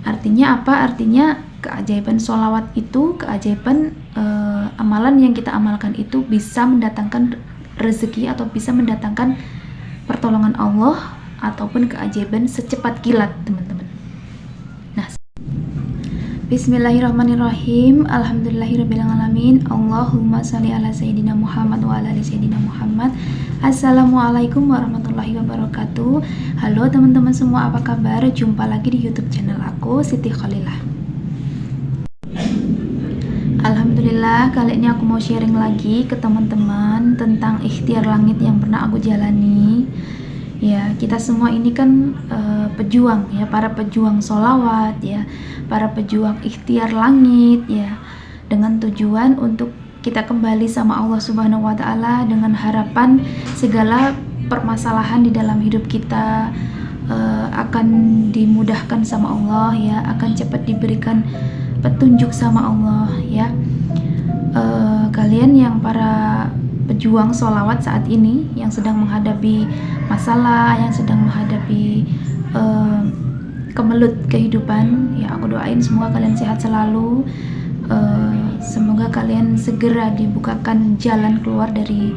Artinya apa? Artinya keajaiban sholawat itu, keajaiban amalan yang kita amalkan itu bisa mendatangkan rezeki atau bisa mendatangkan pertolongan Allah ataupun keajaiban secepat kilat, teman-teman. Nah, Bismillahirrahmanirrahim. Alhamdulillahirrabbilalamin. Allahumma sholli ala sayyidina Muhammad wa ala ali sayyidina Muhammad. Assalamualaikum warahmatullahi wabarakatuh. Halo teman-teman semua, apa kabar? Jumpa lagi di YouTube channel aku, Siti Khalilah. Alhamdulillah, kali ini aku mau sharing lagi ke teman-teman tentang ikhtiar langit yang pernah aku jalani. Ya, kita semua ini kan pejuang ya, para pejuang sholawat ya, para pejuang ikhtiar langit ya, dengan tujuan untuk kita kembali sama Allah Subhanahu wa Ta'ala dengan harapan segala permasalahan di dalam hidup kita akan dimudahkan sama Allah ya, akan cepat diberikan petunjuk sama Allah ya. Kalian yang para pejuang sholawat saat ini yang sedang menghadapi masalah, yang sedang menghadapi kemelut kehidupan ya, aku doain semoga kalian sehat selalu. Semoga kalian segera dibukakan jalan keluar dari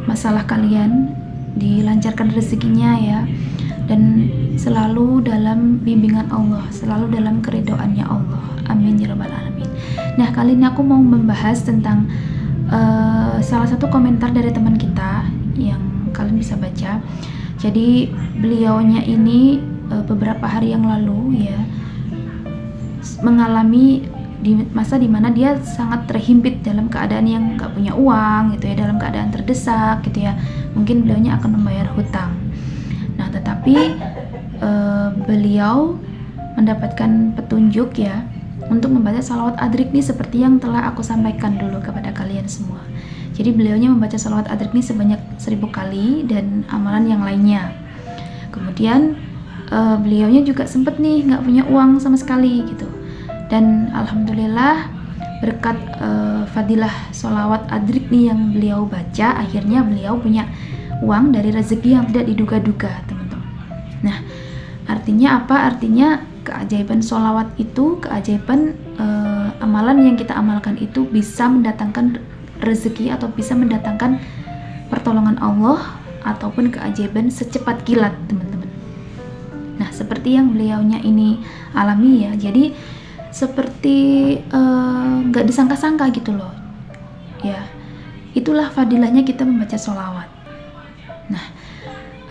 masalah kalian, dilancarkan rezekinya ya, dan selalu dalam bimbingan Allah, selalu dalam keridhoannya Allah. Amin ya rabbal alamin. Nah, kali ini aku mau membahas tentang salah satu komentar dari teman kita yang kalian bisa baca. Jadi beliaunya ini beberapa hari yang lalu ya mengalami di masa dimana dia sangat terhimpit dalam keadaan yang gak punya uang gitu ya, dalam keadaan terdesak gitu ya. Mungkin beliaunya akan membayar hutang. Nah, tetapi beliau mendapatkan petunjuk ya untuk membaca sholawat adrik nih seperti yang telah aku sampaikan dulu kepada kalian semua. Jadi beliaunya membaca sholawat adrik nih sebanyak 1000 kali dan amalan yang lainnya. Kemudian beliaunya juga sempet nih nggak punya uang sama sekali gitu. Dan alhamdulillah berkat fadilah sholawat adrik nih yang beliau baca, akhirnya beliau punya uang dari rezeki yang tidak diduga-duga, teman-teman. Nah, artinya apa? Artinya keajaiban sholawat itu, keajaiban amalan yang kita amalkan itu bisa mendatangkan rezeki atau bisa mendatangkan pertolongan Allah ataupun keajaiban secepat kilat, teman-teman. Nah, seperti yang beliaunya ini alami ya, jadi seperti gak disangka-sangka gitu loh ya. Itulah fadilahnya kita membaca sholawat. Nah,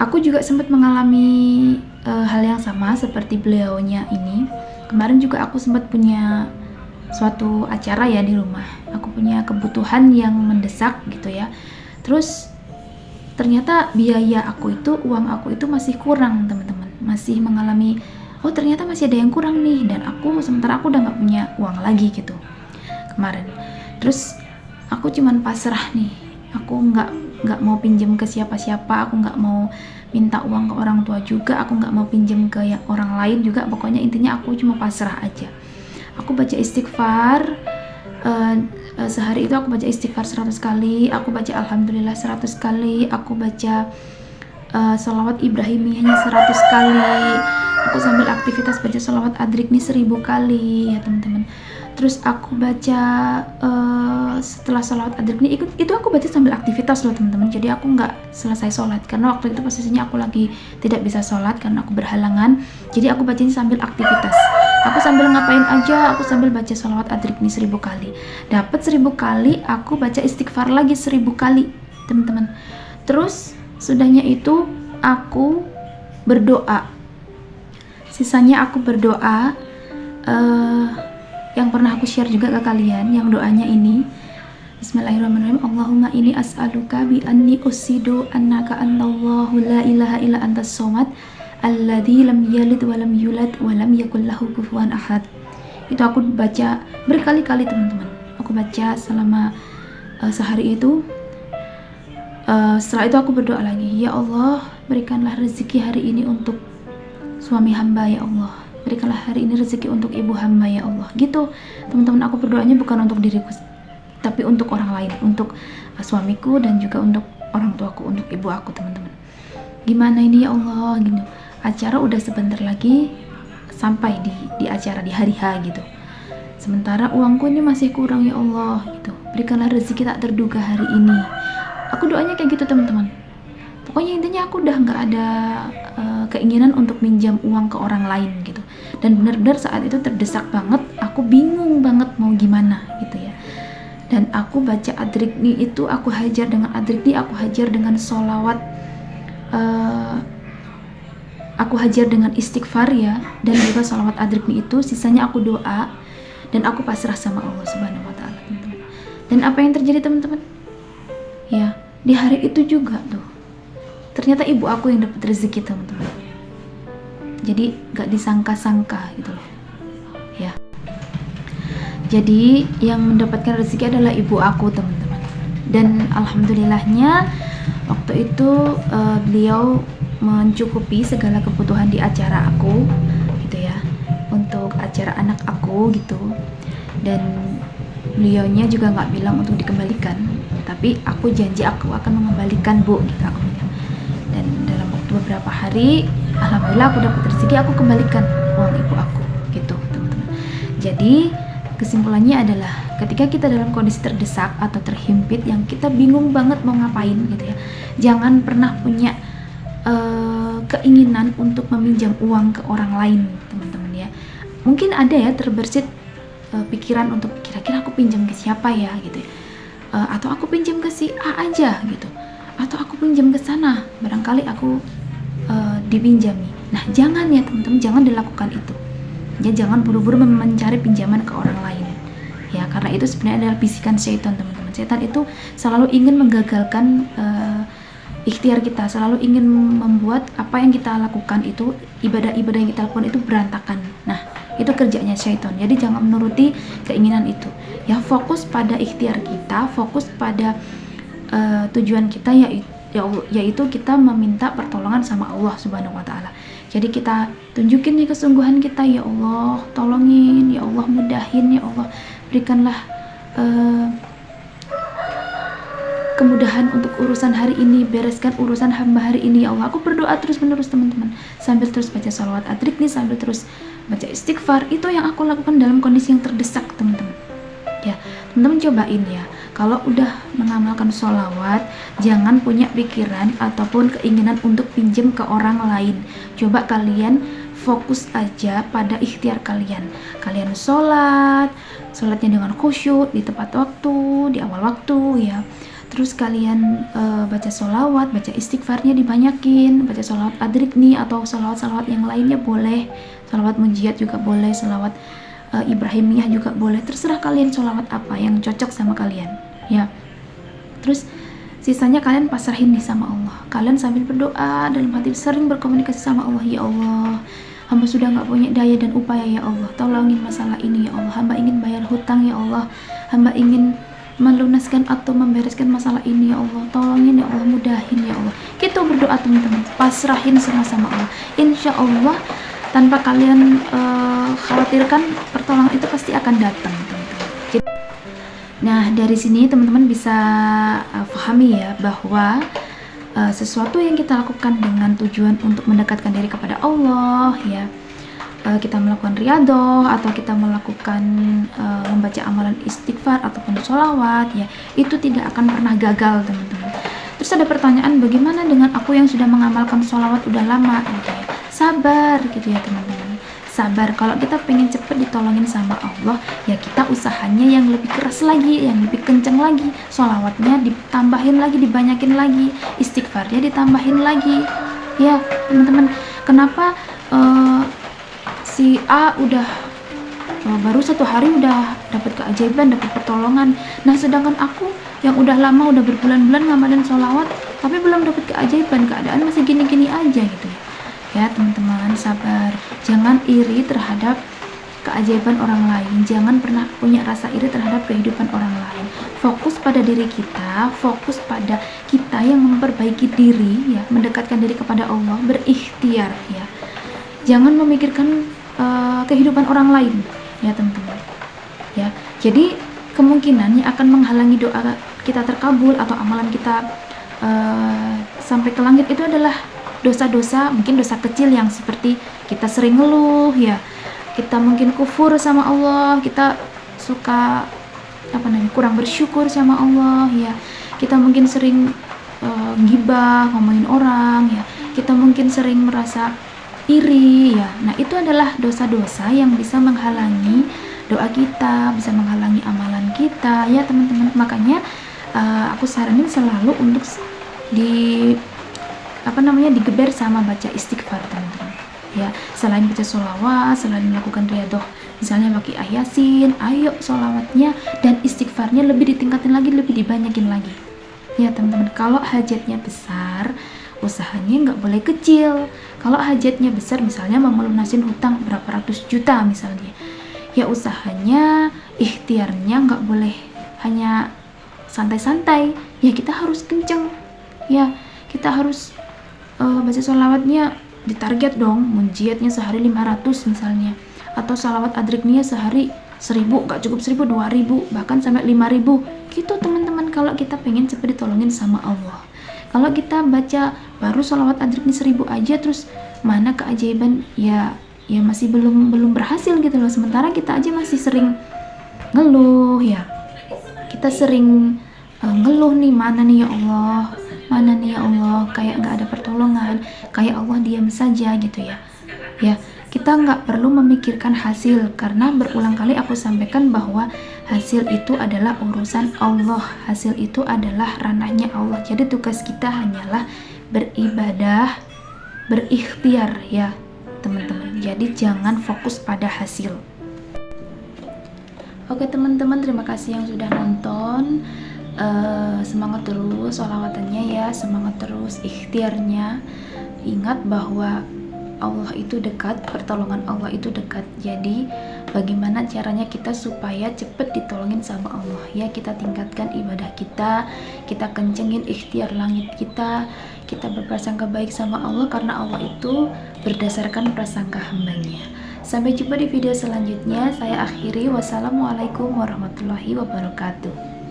aku juga sempat mengalami hal yang sama seperti beliaunya ini. Kemarin juga aku sempat punya suatu acara ya di rumah. Aku punya kebutuhan yang mendesak gitu ya. Terus ternyata biaya aku itu, uang aku itu masih kurang, teman-teman. Masih mengalami, oh ternyata masih ada yang kurang nih. Dan sementara aku udah gak punya uang lagi gitu kemarin. Terus aku cuman pasrah nih. Aku nggak mau pinjam ke siapa-siapa, aku nggak mau minta uang ke orang tua juga, aku nggak mau pinjam ke orang lain juga. Pokoknya intinya aku cuma pasrah aja. Aku baca istighfar, sehari itu aku baca istighfar 100 kali, aku baca alhamdulillah 100 kali, aku baca sholawat ibrahimiyahnya 100 kali, aku sambil aktivitas baca sholawat adrik nih 1000 kali ya teman-teman. Terus aku baca setelah sholawat adrik ini itu aku baca sambil aktivitas loh teman-teman. Jadi aku nggak selesai sholat karena waktu itu posisinya aku lagi tidak bisa sholat karena aku berhalangan. Jadi aku bacanya sambil aktivitas. Aku sambil ngapain aja, aku sambil baca sholawat adrik ini 1000 kali. Dapat 1000 kali, aku baca istighfar lagi 1000 kali teman-teman. Terus sudahnya itu aku berdoa. Sisanya aku berdoa. Yang pernah aku share juga ke kalian, yang doanya ini Bismillahirrahmanirrahim. Allahumma inni as'aluka bi anni usidu annaka antallahu la ilaha illa antas somad alladzi lam yalid wa lam yulad wa lam yakul lahu kufuwan ahad. Itu aku baca berkali-kali teman-teman. Aku baca selama sehari itu. Setelah itu aku berdoa lagi, ya Allah berikanlah rezeki hari ini untuk suami hamba ya Allah, berikanlah hari ini rezeki untuk ibu hamba ya Allah. Gitu teman-teman, aku berdoanya bukan untuk diriku tapi untuk orang lain, untuk suamiku dan juga untuk orang tuaku, untuk ibu aku teman-teman. Gimana ini ya Allah gitu. Acara udah sebentar lagi sampai di acara di hari H gitu. Sementara uangku ini masih kurang, ya Allah gitu. Berikanlah rezeki tak terduga hari ini. Aku doanya kayak gitu teman-teman. Pokoknya intinya aku udah nggak ada keinginan untuk minjam uang ke orang lain gitu. Dan benar-benar saat itu terdesak banget, aku bingung banget mau gimana gitu ya. Dan aku baca Adrikni itu, aku hajar dengan Adrikni, aku hajar dengan sholawat, aku hajar dengan istighfar ya, dan juga sholawat Adrikni itu. Sisanya aku doa dan aku pasrah sama Allah Subhanahu Wa Taala, teman-teman. Dan apa yang terjadi teman-teman? Ya, di hari itu juga tuh, ternyata ibu aku yang dapat rezeki teman-teman. Jadi gak disangka-sangka gitu loh ya. Jadi yang mendapatkan rezeki adalah ibu aku teman-teman. Dan alhamdulillahnya waktu itu beliau mencukupi segala kebutuhan di acara aku gitu ya, untuk acara anak aku gitu. Dan beliaunya juga nggak bilang untuk dikembalikan, tapi aku janji aku akan mengembalikan Bu gitu aku bilang. Dan dalam waktu beberapa hari alhamdulillah aku dapat rezeki, aku kembalikan uang ibu aku gitu teman-teman. Jadi kesimpulannya adalah ketika kita dalam kondisi terdesak atau terhimpit yang kita bingung banget mau ngapain gitu ya, jangan pernah punya keinginan untuk meminjam uang ke orang lain teman-teman ya. Mungkin ada ya terbersit pikiran untuk kira-kira aku pinjam ke siapa ya gitu ya, atau aku pinjam ke si A aja gitu, atau aku pinjam ke sana barangkali aku dipinjami. Nah jangan ya teman-teman, jangan dilakukan itu ya. Jangan buru-buru mencari pinjaman ke orang lain ya, karena itu sebenarnya adalah bisikan syaitan teman-teman. Syaitan itu selalu ingin menggagalkan ikhtiar kita, selalu ingin membuat apa yang kita lakukan itu, ibadah-ibadah yang kita lakukan itu berantakan. Nah itu kerjanya syaitan. Jadi jangan menuruti keinginan itu ya, fokus pada ikhtiar kita, fokus pada tujuan kita, yaitu kita meminta pertolongan sama Allah Subhanahu Wa Taala. Jadi kita tunjukin nih kesungguhan kita, ya Allah tolongin, ya Allah mudahin, ya Allah berikanlah kemudahan untuk urusan hari ini, bereskan urusan hamba hari ini ya Allah. Aku berdoa terus menerus teman-teman, sambil terus baca sholawat Adrikni, sambil terus baca istighfar. Itu yang aku lakukan dalam kondisi yang terdesak teman-teman ya. Teman-teman cobain ya, kalau udah mengamalkan sholawat, jangan punya pikiran ataupun keinginan untuk pinjam ke orang lain. Coba kalian fokus aja pada ikhtiar kalian. Kalian sholatnya dengan khusyuk di tepat waktu, di awal waktu ya. Terus kalian baca sholawat, baca istighfarnya dibanyakin, baca sholawat Adrikni atau sholawat-sholawat yang lainnya boleh, sholawat munjiat juga boleh, sholawat Ibrahimiyah juga boleh, terserah kalian sholawat apa yang cocok sama kalian ya. Terus sisanya kalian pasrahin nih sama Allah. Kalian sambil berdoa dalam hati sering berkomunikasi sama Allah, ya Allah hamba sudah gak punya daya dan upaya ya Allah, tolongin masalah ini ya Allah, hamba ingin bayar hutang ya Allah, hamba ingin melunaskan atau membereskan masalah ini ya Allah, tolongin ya Allah, mudahin ya Allah. Kita berdoa teman-teman, pasrahin semua sama Allah. Insya Allah tanpa kalian khawatirkan, pertolongan itu pasti akan datang teman-teman. Nah dari sini teman-teman bisa pahami ya bahwa sesuatu yang kita lakukan dengan tujuan untuk mendekatkan diri kepada Allah ya, kita melakukan riyadhah atau kita melakukan membaca amalan istighfar ataupun sholawat ya, itu tidak akan pernah gagal teman-teman. Terus ada pertanyaan, bagaimana dengan aku yang sudah mengamalkan sholawat udah lama gitu ya? Sabar gitu ya teman-teman, sabar. Kalau kita pengen cepet ditolongin sama Allah ya, kita usahanya yang lebih keras lagi, yang lebih kenceng lagi, sholawatnya ditambahin lagi, dibanyakin lagi, istighfarnya ditambahin lagi ya teman-teman. Kenapa si A udah baru 1 hari udah dapat keajaiban, dapat pertolongan, nah sedangkan aku yang udah lama, udah berbulan-bulan ngamalin sholawat tapi belum dapat keajaiban, keadaan masih gini-gini aja gitu ya teman-teman. Sabar, jangan iri terhadap keajaiban orang lain, jangan pernah punya rasa iri terhadap kehidupan orang lain. Fokus pada diri kita, fokus pada kita yang memperbaiki diri ya, mendekatkan diri kepada Allah, berikhtiar ya, jangan memikirkan kehidupan orang lain ya teman-teman ya. Jadi kemungkinan yang akan menghalangi doa kita terkabul atau amalan kita sampai ke langit itu adalah dosa-dosa, mungkin dosa kecil yang seperti kita sering ngeluh ya, kita mungkin kufur sama Allah, kita suka kurang bersyukur sama Allah ya, kita mungkin sering gibah, ngomongin orang ya, kita mungkin sering merasa iri ya. Nah, itu adalah dosa-dosa yang bisa menghalangi doa kita, bisa menghalangi amalan kita ya teman-teman. Makanya aku saranin selalu untuk digeber sama baca istighfar teman-teman ya. Selain baca sholawat, selain melakukan riyadhah misalnya pakai yasin, ayo sholawatnya dan istighfarnya lebih ditingkatin lagi, lebih dibanyakin lagi ya teman-teman. Kalau hajatnya besar, usahanya nggak boleh kecil. Kalau hajatnya besar, misalnya mau melunasin hutang berapa ratus juta misalnya, ya usahanya, ikhtiarnya nggak boleh hanya santai-santai ya, kita harus kenceng ya, kita harus baca sholawatnya ditarget dong, munjiatnya sehari 500 misalnya, atau sholawat adriknya sehari 1000, gak cukup 1000, 2000, bahkan sampai 5000 gitu teman-teman. Kalau kita pengen cepat ditolongin sama Allah, kalau kita baca baru sholawat adrik ini 1000 aja, terus mana keajaiban ya masih belum berhasil gitu loh. Sementara kita aja masih sering ngeluh ya, kita sering ngeluh nih, mana nih ya Allah, kayak nggak ada pertolongan, kayak Allah diam saja gitu ya. Kita nggak perlu memikirkan hasil, karena berulang kali aku sampaikan bahwa hasil itu adalah urusan Allah, hasil itu adalah ranahnya Allah. Jadi tugas kita hanyalah beribadah, berikhtiar ya teman-teman. Jadi jangan fokus pada hasil. Oke teman-teman, terima kasih yang sudah nonton. Semangat terus sholawatannya ya, semangat terus ikhtiarnya. Ingat bahwa Allah itu dekat, pertolongan Allah itu dekat. Jadi bagaimana caranya kita supaya cepat ditolongin sama Allah ya? Kita tingkatkan ibadah kita kencengin ikhtiar langit kita berprasangka baik sama Allah, karena Allah itu berdasarkan prasangka hambanya. Sampai jumpa di video selanjutnya. Saya akhiri, wassalamualaikum warahmatullahi wabarakatuh.